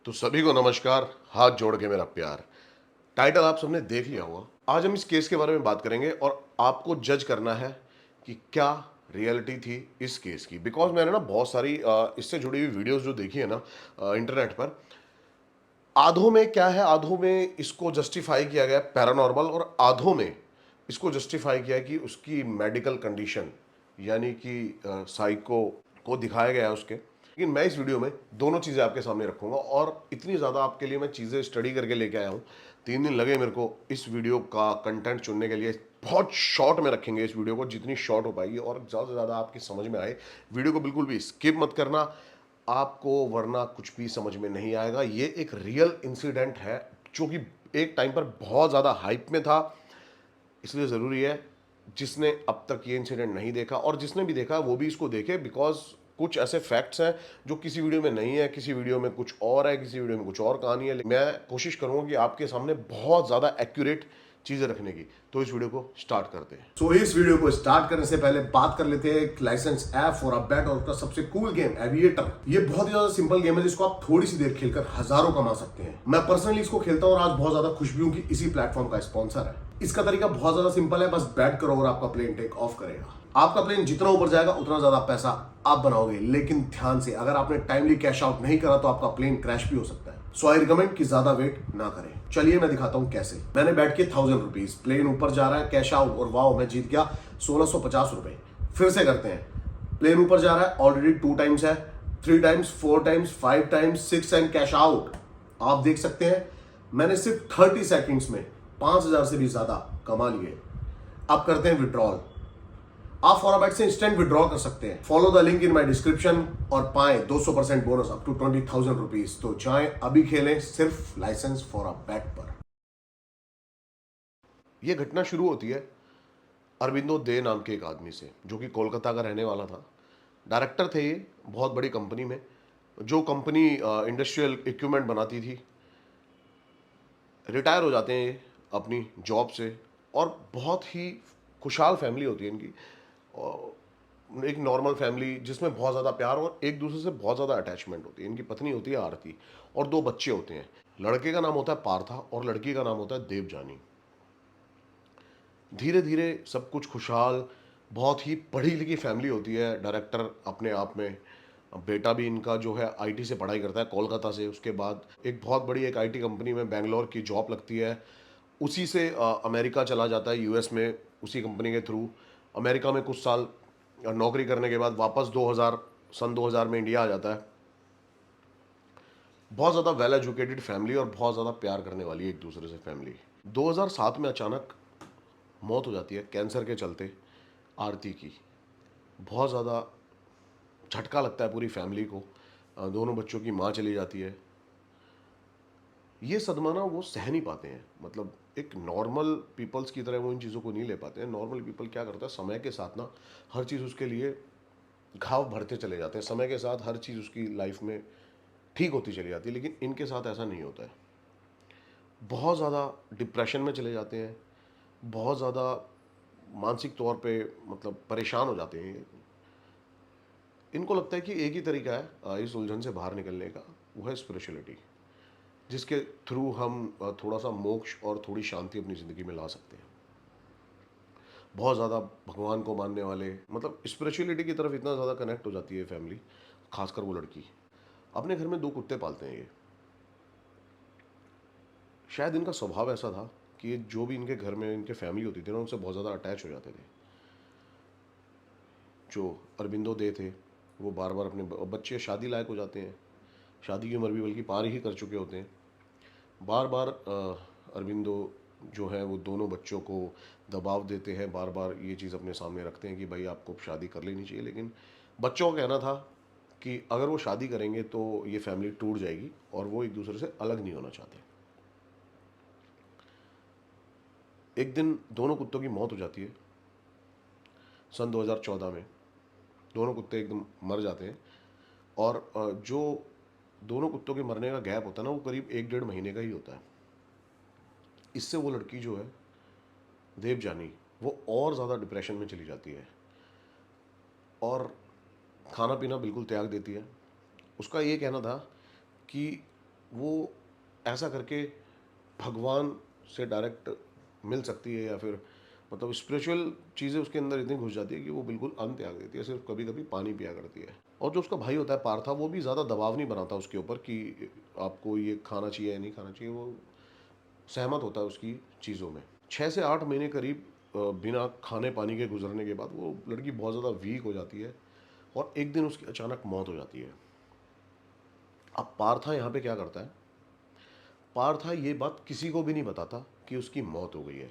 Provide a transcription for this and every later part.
तो सभी को नमस्कार। हाथ जोड़ के मेरा प्यार। टाइटल आप सबने देख लिया होगा। आज हम इस केस के बारे में बात करेंगे और आपको जज करना है कि क्या रियलिटी थी इस केस की। बिकॉज मैंने ना बहुत सारी इससे जुड़ी हुई वीडियोस जो देखी है ना इंटरनेट पर, आधों में क्या है, आधों में इसको जस्टिफाई किया गया पैरानॉर्मल और आधों में इसको जस्टिफाई किया है कि उसकी मेडिकल कंडीशन यानी कि साइको को दिखाया गया है उसके। लेकिन मैं इस वीडियो में दोनों चीज़ें आपके सामने रखूंगा और इतनी ज़्यादा आपके लिए मैं चीज़ें स्टडी करके लेके आया हूँ। 3 दिन लगे मेरे को इस वीडियो का कंटेंट चुनने के लिए। बहुत शॉर्ट में रखेंगे इस वीडियो को, जितनी शॉर्ट हो पाएगी और ज़्यादा से ज़्यादा आपकी समझ में आए। वीडियो को बिल्कुल भी स्किप मत करना आपको, वरना कुछ भी समझ में नहीं आएगा। ये एक रियल इंसिडेंट है जो कि एक टाइम पर बहुत ज़्यादा हाइप में था। इसलिए ज़रूरी है जिसने अब तक ये इंसिडेंट नहीं देखा और जिसने भी देखा वो भी इसको देखे। बिकॉज कुछ ऐसे फैक्ट्स हैं जो किसी वीडियो में नहीं है, किसी वीडियो में कुछ और है, किसी वीडियो में कुछ और कहानी है। मैं कोशिश करूंगा कि आपके सामने बहुत ज़्यादा एक्यूरेट चीज़ें रखने की। तो इस वीडियो को स्टार्ट करते हैं। इस वीडियो को स्टार्ट करने से पहले बात कर लेते हैं एक licence app for a bat और उसका सबसे कूल गेम एविएटर। ये बहुत ही ज्यादा सिंपल गेम है जिसको आप थोड़ी सी देर खेलकर हजारों कमा सकते हैं। मैं पर्सनली इसको खेलता हूँ और आज बहुत ज्यादा खुश भी हूँ कि इसी प्लेटफॉर्म का स्पॉन्सर है। इसका तरीका बहुत ज्यादा सिंपल है, बस बैट करो और आपका प्लेन टेक ऑफ करेगा। आपका प्लेन जितना ऊपर जाएगा उतना ज्यादा पैसा आप बनाओगे, लेकिन ध्यान से अगर आपने टाइमली कैश आउट नहीं करा तो आपका प्लेन क्रैश भी हो सकता है। सो आई रिकमेंड कि ज्यादा वेट ना करें। चलिए मैं दिखाता हूं कैसे। मैंने बैठ के 1000 रुपीज, प्लेन ऊपर जा रहा है, कैश आउट और वाओ मैं जीत गया 1650 रुपए। फिर से करते हैं। प्लेन ऊपर जा रहा है, ऑलरेडी 2 टाइम्स है, 3 times, 4 times, 5 times, 6 and cash out. आप देख सकते हैं मैंने सिर्फ 30 सेकेंड्स में 5000 से भी ज्यादा कमा लिए। अब करते हैं विड्रॉल। आप फॉरबैट से इंस्टेंट विड्रॉ कर सकते हैं। Follow the link in my description और पाएं 200% बोनस अप टू 20,000 रुपीज। तो जाएं अभी खेलें सिर्फ लाइसेंस फॉर अ बैट पर। यह घटना शुरू होती है अरविंदो दे नाम के एक आदमी से, जो कि कोलकाता का रहने वाला था। डायरेक्टर थे ये बहुत बड़ी कंपनी में, जो कंपनी इंडस्ट्रियल इक्विपमेंट बनाती थी। रिटायर हो जाते हैं ये अपनी जॉब से और बहुत ही खुशहाल फैमिली होती है इनकी। एक नॉर्मल फैमिली जिसमें बहुत ज़्यादा प्यार और एक दूसरे से बहुत ज़्यादा अटैचमेंट होती है। इनकी पत्नी होती है आरती और 2 बच्चे होते हैं। लड़के का नाम होता है पार्था और लड़की का नाम होता है देवजानी। धीरे धीरे सब कुछ खुशहाल, बहुत ही पढ़ी लिखी फैमिली होती है। डायरेक्टर अपने आप में, बेटा भी इनका जो है आईटी से पढ़ाई करता है कोलकाता से। उसके बाद एक बहुत बड़ी एक आईटी कंपनी में बेंगलोर की जॉब लगती है। उसी से अमेरिका चला जाता है, यूएस में, उसी कंपनी के थ्रू। अमेरिका में कुछ साल नौकरी करने के बाद वापस 2000 में इंडिया आ जाता है। बहुत ज़्यादा वेल एजुकेटेड फैमिली और बहुत ज़्यादा प्यार करने वाली एक दूसरे से फैमिली। 2007 में अचानक मौत हो जाती है कैंसर के चलते आरती की। बहुत ज़्यादा झटका लगता है पूरी फैमिली को। दोनों बच्चों की माँ चली जाती है। ये सदमा ना वो सह नहीं पाते हैं। मतलब एक नॉर्मल पीपल्स की तरह वो इन चीज़ों को नहीं ले पाते हैं। नॉर्मल पीपल क्या करता है, समय के साथ ना हर चीज़ उसके लिए घाव भरते चले जाते हैं। समय के साथ हर चीज़ उसकी लाइफ में ठीक होती चली जाती है, लेकिन इनके साथ ऐसा नहीं होता है। बहुत ज़्यादा डिप्रेशन में चले जाते हैं, बहुत ज़्यादा मानसिक तौर पे मतलब परेशान हो जाते हैं। इनको लगता है कि एक ही तरीका है इस उलझन से बाहर निकलने का, वो है स्पिरिचुअलिटी, जिसके थ्रू हम थोड़ा सा मोक्ष और थोड़ी शांति अपनी ज़िंदगी में ला सकते हैं। बहुत ज़्यादा भगवान को मानने वाले, मतलब स्पिरिचुअलिटी की तरफ इतना ज़्यादा कनेक्ट हो जाती है फैमिली, खासकर वो लड़की। अपने घर में 2 कुत्ते पालते हैं ये। शायद इनका स्वभाव ऐसा था कि ये जो भी इनके घर में इनके फैमिली होती थी ना, उनसे बहुत ज़्यादा अटैच हो जाते थे। जो अरबिंदो दे थे वो बार बार अपने बच्चे शादी लायक हो जाते हैं, शादी की उम्र भी बल्कि पार ही कर चुके होते हैं। बार बार अरबिंदो जो है वो दोनों बच्चों को दबाव देते हैं, बार बार ये चीज़ अपने सामने रखते हैं कि भाई आपको शादी कर लेनी चाहिए। लेकिन बच्चों का कहना था कि अगर वो शादी करेंगे तो ये फैमिली टूट जाएगी और वो एक दूसरे से अलग नहीं होना चाहते। एक दिन दोनों कुत्तों की मौत हो जाती है सन 2014 में। दोनों कुत्ते एकदम मर जाते हैं और जो दोनों कुत्तों के मरने का गैप होता है ना, वो करीब 1 डेढ़ महीने का ही होता है। इससे वो लड़की जो है देवजानी, वो और ज़्यादा डिप्रेशन में चली जाती है और खाना पीना बिल्कुल त्याग देती है। उसका ये कहना था कि वो ऐसा करके भगवान से डायरेक्ट मिल सकती है, या फिर मतलब स्पिरिचुअल चीज़ें उसके अंदर इतनी घुस जाती है कि वो बिल्कुल अन्न त्याग देती है, सिर्फ कभी कभी पानी पिया करती है। और जो उसका भाई होता है पार्था, वो भी ज़्यादा दबाव नहीं बनाता उसके ऊपर कि आपको ये खाना चाहिए या नहीं खाना चाहिए। वो सहमत होता है उसकी चीज़ों में। 6 से 8 महीने करीब बिना खाने पानी के गुजरने के बाद वो लड़की बहुत ज़्यादा वीक हो जाती है, और एक दिन उसकी अचानक मौत हो जाती है। अब पार्था यहाँ पे क्या करता है, पार्था ये बात किसी को भी नहीं बताता कि उसकी मौत हो गई है,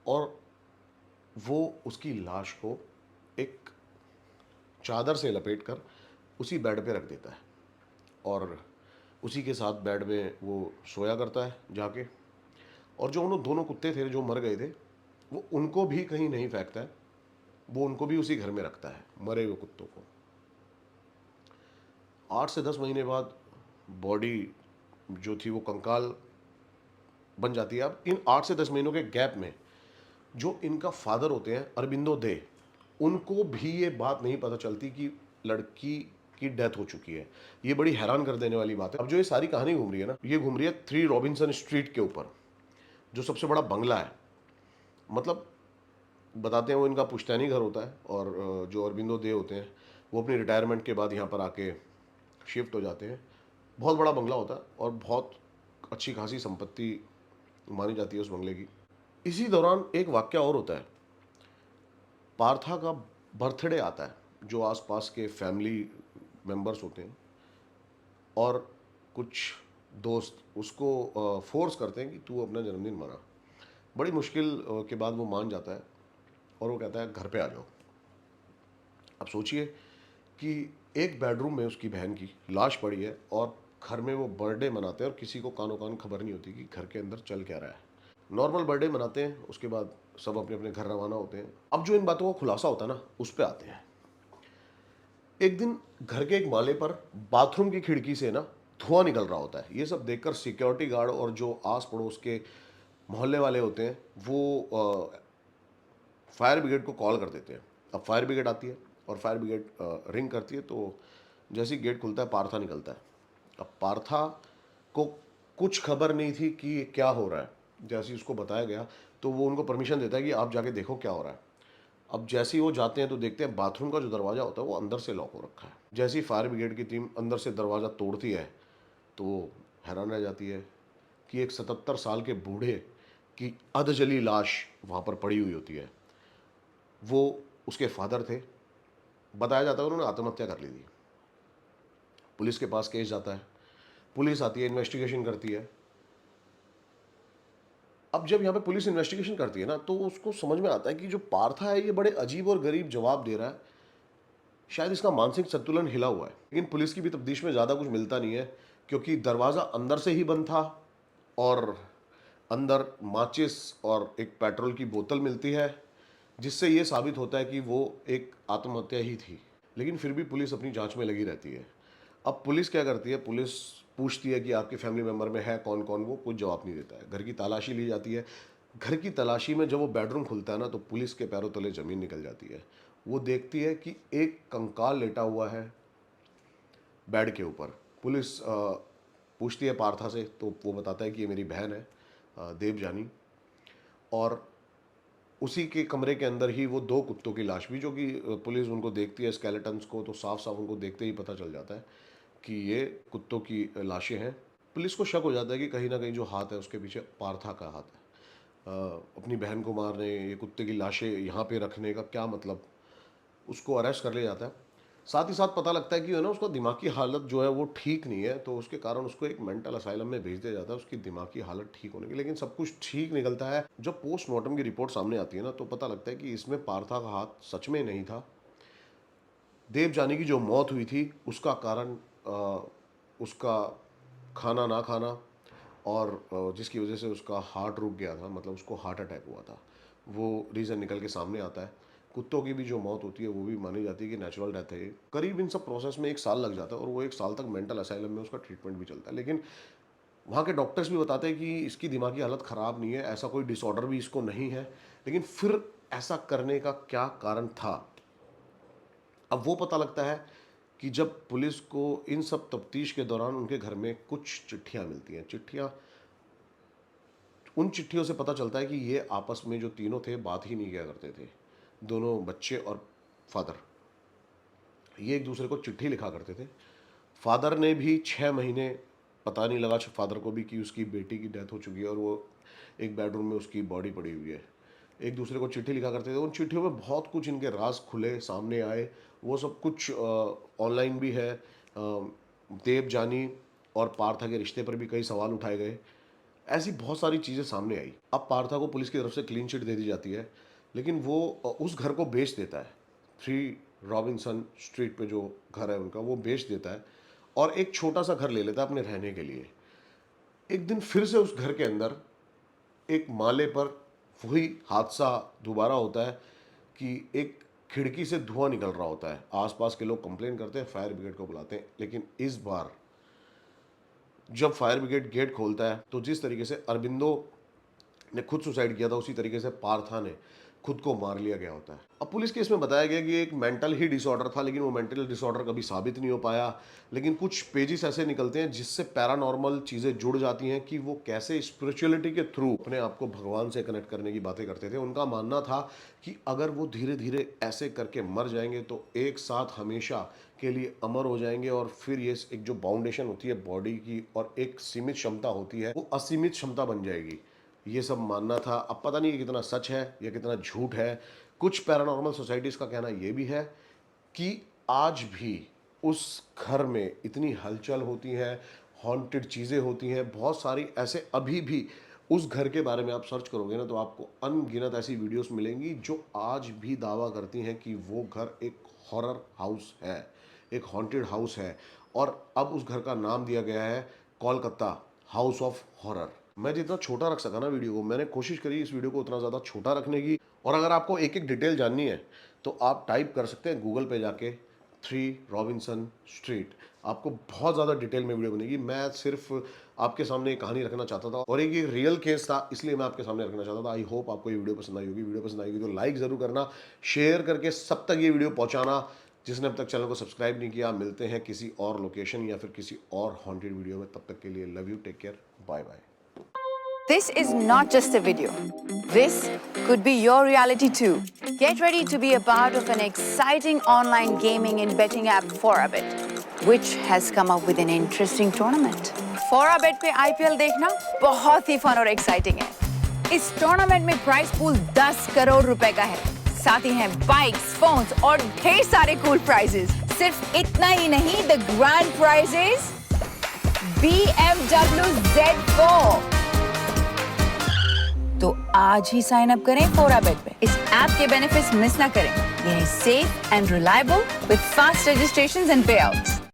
और वो उसकी लाश को एक चादर से लपेट कर उसी बेड पे रख देता है, और उसी के साथ बेड में वो सोया करता है जाके। और जो उन दोनों कुत्ते थे जो मर गए थे, वो उनको भी कहीं नहीं फेंकता है, वो उनको भी उसी घर में रखता है, मरे हुए कुत्तों को। 8 से 10 महीने बाद बॉडी जो थी वो कंकाल बन जाती है। अब इन 8 से 10 महीनों के गैप में जो इनका फादर होते हैं अरबिंदो दे, उनको भी ये बात नहीं पता चलती कि लड़की की डेथ हो चुकी है। ये बड़ी हैरान कर देने वाली बात है। अब जो ये सारी कहानी घूम रही है ना, ये घूम रही है 3 रॉबिन्सन स्ट्रीट के ऊपर, जो सबसे बड़ा बंगला है। मतलब बताते हैं वो इनका पुश्तैनी घर होता है, और जो अरबिंदो दे होते हैं वो अपनी रिटायरमेंट के बाद यहाँ पर आके शिफ्ट हो जाते हैं। बहुत बड़ा बंगला होता है और बहुत अच्छी खासी संपत्ति मानी जाती है उस बंगले की। इसी दौरान एक वाक्य और होता है। पार्था का बर्थडे आता है, जो आसपास के फैमिली मेंबर्स होते हैं और कुछ दोस्त उसको फोर्स करते हैं कि तू अपना जन्मदिन मना। बड़ी मुश्किल के बाद वो मान जाता है, और वो कहता है घर पे आ जाओ। अब सोचिए कि एक बेडरूम में उसकी बहन की लाश पड़ी है, और घर में वो बर्थडे मनाते हैं, और किसी को कानो कान खबर नहीं होती कि घर के अंदर चल क्या रहा है। नॉर्मल बर्थडे मनाते हैं, उसके बाद सब अपने अपने घर रवाना होते हैं। अब जो इन बातों का खुलासा होता है ना, उस पर आते हैं। एक दिन घर के एक माले पर बाथरूम की खिड़की से ना धुआं निकल रहा होता है। ये सब देखकर सिक्योरिटी गार्ड और जो आस पड़ोस के मोहल्ले वाले होते हैं वो फायर ब्रिगेड को कॉल कर देते हैं। अब फायर ब्रिगेड आती है, और फायर ब्रिगेड रिंग करती है, तो जैसे ही गेट खुलता है पार्था निकलता है। अब पार्था को कुछ खबर नहीं थी कि ये क्या हो रहा है। जैसे ही उसको बताया गया, तो वो उनको परमिशन देता है कि आप जाके देखो क्या हो रहा है। अब जैसे ही वो जाते हैं तो देखते हैं बाथरूम का जो दरवाज़ा होता है वो अंदर से लॉक हो रखा है। जैसे ही फायर ब्रिगेड की टीम अंदर से दरवाज़ा तोड़ती है, तो वो हैरान रह जाती है कि एक 77 साल के बूढ़े की अधजली लाश वहाँ पर पड़ी हुई होती है। वो उसके फादर थे। बताया जाता है उन्होंने आत्महत्या कर ली थी। पुलिस के पास केस जाता है, पुलिस आती है, इन्वेस्टिगेशन करती है। अब जब यहाँ पे पुलिस इन्वेस्टिगेशन करती है ना, तो उसको समझ में आता है कि जो पार्था है ये बड़े अजीब और गरीब जवाब दे रहा है। शायद इसका मानसिक संतुलन हिला हुआ है। लेकिन पुलिस की भी तफ्तीश में ज़्यादा कुछ मिलता नहीं है, क्योंकि दरवाज़ा अंदर से ही बंद था, और अंदर माचिस और एक पेट्रोल की बोतल मिलती है, जिससे ये साबित होता है कि वो एक आत्महत्या ही थी। लेकिन फिर भी पुलिस अपनी जांच में लगी रहती है। अब पुलिस क्या करती है, पुलिस पूछती है कि आपके फैमिली मेम्बर में है कौन कौन, वो कुछ जवाब नहीं देता है। घर की तलाशी ली जाती है। घर की तलाशी में जब वो बेडरूम खुलता है ना, तो पुलिस के पैरों तले ज़मीन निकल जाती है। वो देखती है कि एक कंकाल लेटा हुआ है बेड के ऊपर। पुलिस पूछती है पार्था से, तो वो बताता है कि ये मेरी बहन है देवजानी। और उसी के कमरे के अंदर ही वो दो कुत्तों की लाश भी, जो कि पुलिस उनको देखती है स्केलेटन्स को, तो साफ साफ उनको देखते ही पता चल जाता है कि ये कुत्तों की लाशें हैं। पुलिस को शक हो जाता है कि कहीं ना कहीं जो हाथ है उसके पीछे पार्था का हाथ है। अपनी बहन को मारने, ये कुत्ते की लाशें यहाँ पे रखने का क्या मतलब। उसको अरेस्ट कर लिया जाता है। साथ ही साथ पता लगता है कि है ना उसका दिमागी हालत जो है वो ठीक नहीं है, तो उसके कारण उसको एक मेंटल असाइलम में भेज दिया जाता है उसकी दिमागी हालत ठीक होने की। लेकिन सब कुछ ठीक निकलता है। जब पोस्टमार्टम की रिपोर्ट सामने आती है ना, तो पता लगता है कि इसमें पार्था का हाथ सच में नहीं था। देवजानी की जो मौत हुई थी उसका कारण उसका खाना ना खाना, और जिसकी वजह से उसका हार्ट रुक गया था, मतलब उसको हार्ट अटैक हुआ था, वो रीज़न निकल के सामने आता है। कुत्तों की भी जो मौत होती है वो भी मानी जाती है कि नेचुरल डेथ है ये। करीब इन सब प्रोसेस में 1 साल लग जाता है, और वो 1 साल तक मेंटल असाइलम में उसका ट्रीटमेंट भी चलता है। लेकिन वहाँ के डॉक्टर्स भी बताते हैं कि इसकी दिमागी हालत ख़राब नहीं है, ऐसा कोई डिसऑर्डर भी इसको नहीं है। लेकिन फिर ऐसा करने का क्या कारण था, अब वो पता लगता है कि जब पुलिस को इन सब तफ्तीश के दौरान उनके घर में कुछ चिट्ठियां मिलती हैं। उन चिट्ठियों से पता चलता है कि ये आपस में जो तीनों थे बात ही नहीं किया करते थे। दोनों बच्चे और फादर, ये एक दूसरे को चिट्ठी लिखा करते थे। फादर ने भी 6 महीने पता नहीं लगा फादर को भी कि उसकी बेटी की डेथ हो चुकी है और वो एक बेडरूम में उसकी बॉडी पड़ी हुई है। एक दूसरे को चिट्ठी लिखा करते थे। उन चिट्ठियों में बहुत कुछ इनके राज खुले सामने आए। वो सब कुछ ऑनलाइन भी है। देवजानी और पार्था के रिश्ते पर भी कई सवाल उठाए गए। ऐसी बहुत सारी चीज़ें सामने आई। अब पार्था को पुलिस की तरफ से क्लीन चिट दे दी जाती है, लेकिन वो उस घर को बेच देता है। 3 रॉबिन्सन स्ट्रीट पे जो घर है उनका, वो बेच देता है और एक छोटा सा घर ले लेता है अपने रहने के लिए। एक दिन फिर से उस घर के अंदर एक माले पर वही हादसा दोबारा होता है कि एक खिड़की से धुआं निकल रहा होता है। आसपास के लोग कंप्लेन करते हैं, फायर ब्रिगेड को बुलाते हैं, लेकिन इस बार जब फायर ब्रिगेड गेट खोलता है तो जिस तरीके से अरबिंदो ने खुद सुसाइड किया था, उसी तरीके से पार्था ने खुद को मार लिया गया होता है। अब पुलिस केस में बताया गया कि एक मेंटल ही डिसऑर्डर था, लेकिन वो मेंटल डिसऑर्डर कभी साबित नहीं हो पाया। लेकिन कुछ पेजेस ऐसे निकलते हैं जिससे पैरानॉर्मल चीज़ें जुड़ जाती हैं कि वो कैसे स्पिरिचुअलिटी के थ्रू अपने आप को भगवान से कनेक्ट करने की बातें करते थे। उनका मानना था कि अगर वो धीरे धीरे ऐसे करके मर जाएंगे तो एक साथ हमेशा के लिए अमर हो जाएंगे और फिर ये एक जो बाउंडेशन होती है बॉडी की और एक सीमित क्षमता होती है, वो असीमित क्षमता बन जाएगी। ये सब मानना था। अब पता नहीं ये कितना सच है या कितना झूठ है। कुछ पैरानॉर्मल सोसाइटीज़ का कहना ये भी है कि आज भी उस घर में इतनी हलचल होती है, हॉन्टेड चीज़ें होती हैं, बहुत सारी ऐसे अभी भी उस घर के बारे में आप सर्च करोगे ना तो आपको अनगिनत ऐसी वीडियोस मिलेंगी जो आज भी दावा करती हैं कि वो घर एक हॉरर हाउस है, एक हॉन्टेड हाउस है। और अब उस घर का नाम दिया गया है कोलकाता हाउस ऑफ हॉरर। मैं जितना छोटा रख सका ना वीडियो को, मैंने कोशिश करी इस वीडियो को उतना ज़्यादा छोटा रखने की। और अगर आपको एक एक डिटेल जाननी है तो आप टाइप कर सकते हैं गूगल पे जाके 3 रॉबिन्सन स्ट्रीट। आपको बहुत ज़्यादा डिटेल में वीडियो बनेगी। मैं सिर्फ आपके सामने एक कहानी रखना चाहता था और एक ये रियल केस था, इसलिए मैं आपके सामने रखना चाहता था। आई होप आपको ये वीडियो पसंद आई होगी। वीडियो पसंद आएगी तो लाइक ज़रूर करना, शेयर करके सब तक ये वीडियो पहुँचाना। जिसने अब तक चैनल को सब्सक्राइब नहीं किया, मिलते हैं किसी और लोकेशन या फिर किसी और हॉन्टेड वीडियो में। तब तक के लिए love you, take care, bye bye. This is not just a video. This could be your reality too. Get ready to be a part of an exciting online gaming and betting app 4abet, which has come up with an interesting tournament. 4abet पे IPL देखना बहुत ही fun और exciting है। इस tournament में price pool 10 crore रुपए का है। साथ ही हैं बाइक्स, फोन्स और ढेर सारे कूल प्राइजेस। सिर्फ इतना ही नहीं, the grand prize is BMW Z4। तो आज ही साइन अप करें 4abet पे। इस ऐप के बेनिफिट्स मिस ना करें। ये है safe and reliable with fast registrations and पे आउट्स।